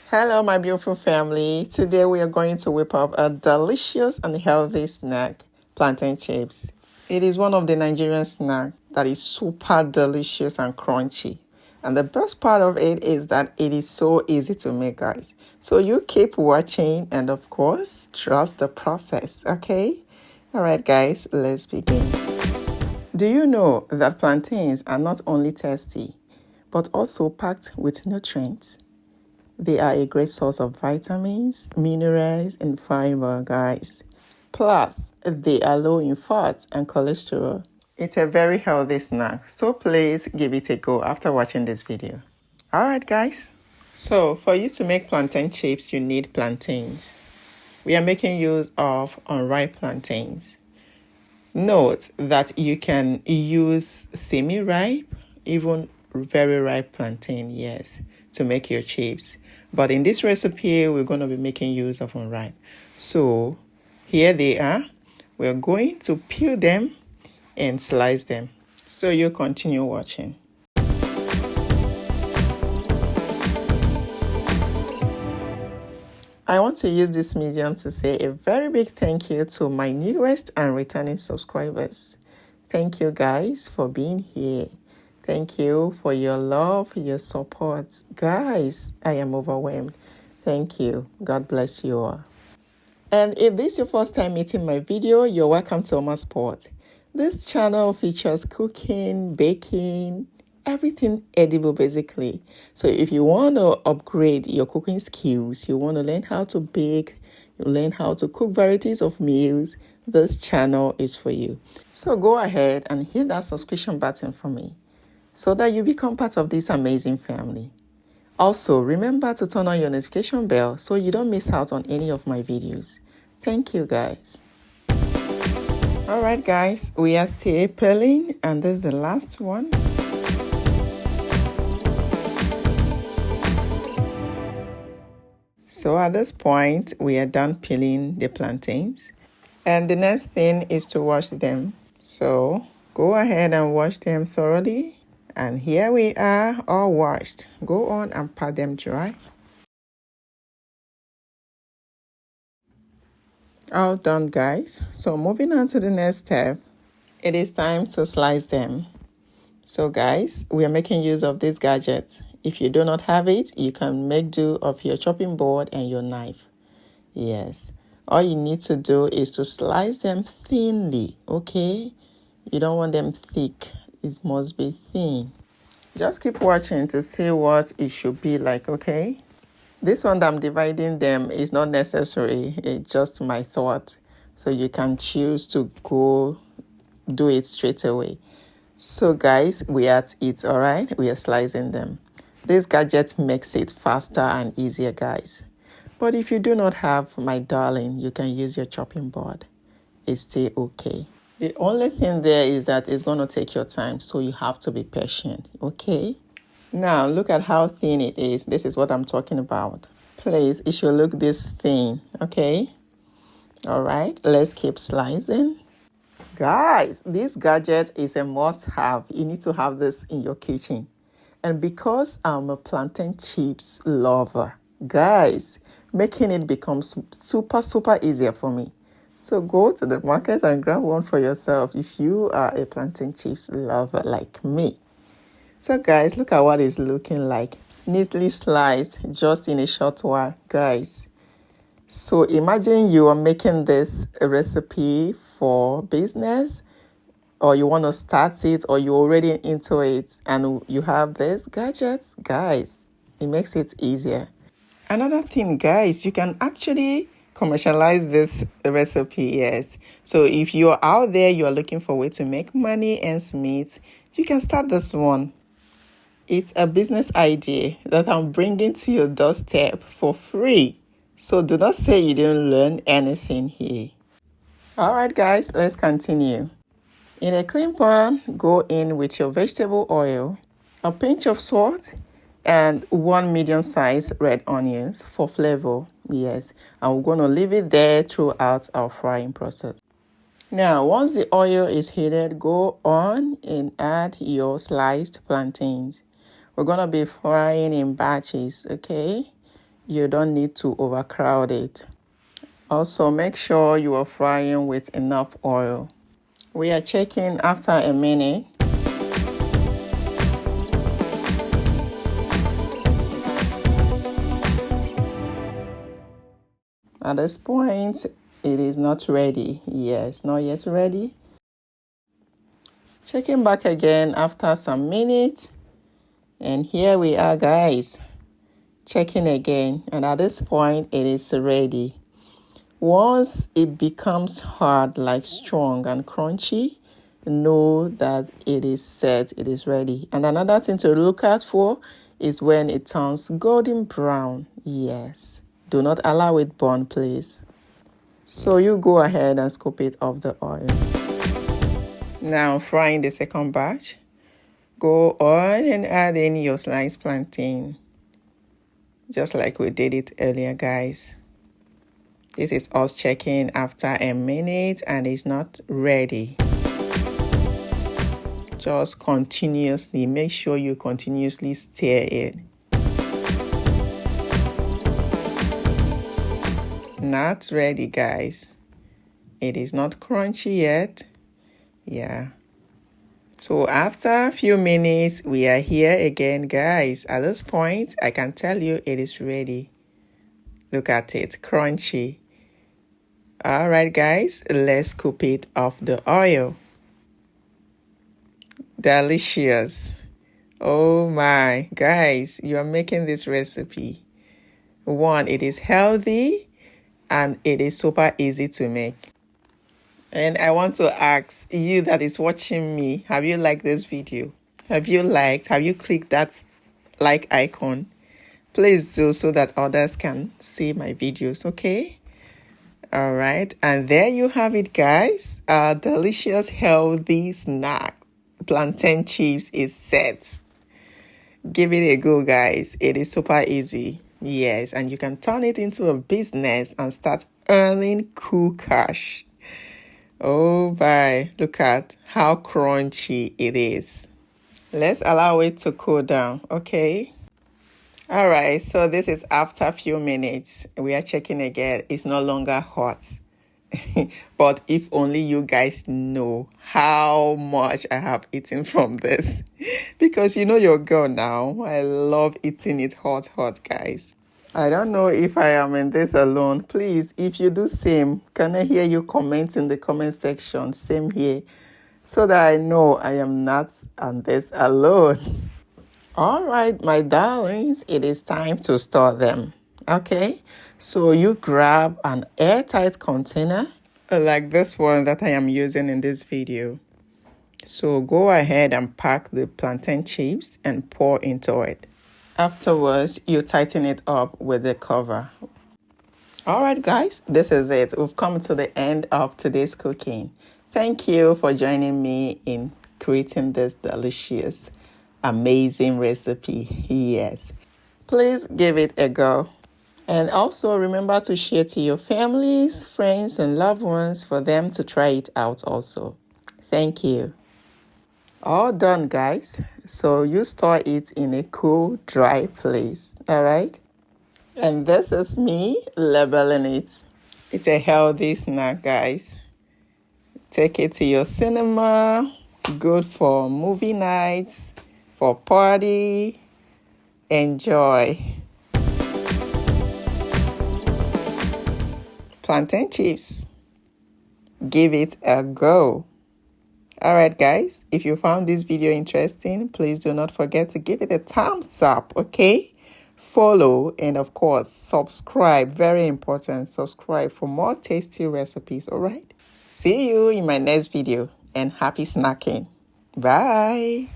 Hello, my beautiful family. Today we are going to whip up a delicious and healthy snack, plantain chips. It is one of the Nigerian snacks that is super delicious and crunchy. And the best part of it is that it is so easy to make, guys. So you keep watching and, of course, trust the process, okay? All right, guys, let's begin. Do you know that plantains are not only tasty, but also packed with nutrients? They are a great source of vitamins, minerals, and fiber, guys. Plus, they are low in fat and cholesterol. It's a very healthy snack, so please give it a go after watching this video. Alright, guys. So, for you to make plantain chips, you need plantains. We are making use of unripe plantains. Note that you can use semi-ripe, even very ripe plantain, yes, to make your chips. But in this recipe, we're going to be making use of unripe. So here they are. We're going to peel them and slice them. So you continue watching. I want to use this medium to say a very big thank you to my newest and returning subscribers. Thank you guys for being here. Thank you for your love, your support. Guys, I am overwhelmed. Thank you. God bless you all. And if this is your first time meeting my video, you're welcome to Oma Sport. This channel features cooking, baking, everything edible basically. So if you want to upgrade your cooking skills, you want to learn how to bake, you learn how to cook varieties of meals, this channel is for you. So go ahead and hit that subscription button for me, so that you become part of this amazing family. Also, remember to turn on your notification bell so you don't miss out on any of my videos. Thank you, guys. Alright, guys, we are still peeling, and this is the last one. So at this point, we are done peeling the plantains. And the next thing is to wash them. So go ahead and wash them thoroughly. And here we are, all washed. Go on and pat them dry. All done, guys. So moving on to the next step, it is time to slice them. So guys, we are making use of these gadgets. If you do not have it, you can make do of your chopping board and your knife. Yes. All you need to do is to slice them thinly, okay? You don't want them thick. It must be thin. Just keep watching to see what it should be like, okay? This one that I'm dividing them is not necessary. It's just my thought. So you can choose to go do it straight away. So guys, we are at it, all right? We are slicing them. This gadget makes it faster and easier, guys. But if you do not have, my darling, you can use your chopping board. It's still okay. The only thing there is that it's going to take your time, so you have to be patient, okay? Now, look at how thin it is. This is what I'm talking about. Please, it should look this thin, okay? All right, let's keep slicing. Guys, this gadget is a must-have. You need to have this in your kitchen. And because I'm a plantain chips lover, guys, making it becomes super easier for me. So go to the market and grab one for yourself if you are a plantain chips lover like me. So guys, look at what it's looking like. Neatly sliced just in a short while, guys. So imagine you are making this recipe for business, or you want to start it, or you're already into it and you have this gadgets, guys, it makes it easier. Another thing, guys, you can actually commercialize this recipe, yes. So if you're out there, you're looking for a way to make money and meet, you can start this one. It's a business idea that I'm bringing to your doorstep for free. So do not say you didn't learn anything here. All right, guys, let's continue. In a clean pan, go in with your vegetable oil, a pinch of salt, and 1 medium-sized red onions for flavor. Yes, and we're going to leave it there throughout our frying process. Now, once the oil is heated, go on and add your sliced plantains. We're going to be frying in batches, okay? You don't need to overcrowd it. Also, make sure you are frying with enough oil. We are checking after a minute. At this point, it is not ready. Yes, not yet ready. Checking back again after some minutes. And here we are, guys. Checking again. And at this point, it is ready. Once it becomes hard, like strong and crunchy, know that it is set, it is ready. And another thing to look out for is when it turns golden brown. Yes. Do not allow it burn, please. So you go ahead and scoop it off the oil. Now frying the second batch. Go on and add in your sliced plantain. Just like we did it earlier, guys. This is us checking after a minute and it's not ready. Just continuously, make sure you continuously stir it. Not ready, guys. It is not crunchy yet. Yeah. So after a few minutes, we are here again, guys. At this point, I can tell you it is ready. Look at it, crunchy. All right, guys, let's scoop it off the oil. Delicious. Oh my, guys, you are making this recipe. One, it is healthy and it is super easy to make. And I want to ask you that is watching me, have you liked this video? Have you clicked that like icon? Please do so that others can see my videos, okay? All right, and there you have it, guys. Our delicious, healthy snack, plantain chips, is set. Give it a go, guys. It is super easy. Yes, and you can turn it into a business and start earning cool cash. Oh, bye. Look at how crunchy it is. Let's allow it to cool down, okay? All right, so this is after a few minutes. We are checking again. It's no longer hot. But if only you guys know how much I have eaten from this. Because you know your girl now. I love eating it hot, guys. I don't know if I am in this alone. Please, if you do same, can I hear you comment in the comment section? Same here. So that I know I am not on this alone. All right, my darlings, it is time to store them. Okay, so you grab an airtight container like this one that I am using in this video. So go ahead and pack the plantain chips and pour into it. Afterwards, you tighten it up with the cover. All right, guys, this is it. We've come to the end of today's cooking. Thank you for joining me in creating this delicious, amazing recipe. Yes, please give it a go. And also remember to share to your families, friends, and loved ones for them to try it out also. Thank you. All done, guys. So you store it in a cool, dry place. All right. And this is me labeling it. It's a healthy snack, guys. Take it to your cinema. Good for movie nights, for party. Enjoy. Plantain chips. Give it a go. All right, guys. If you found this video interesting, please do not forget to give it a thumbs up, okay? Follow and, of course, subscribe. Very important. Subscribe for more tasty recipes, all right? See you in my next video and happy snacking. Bye.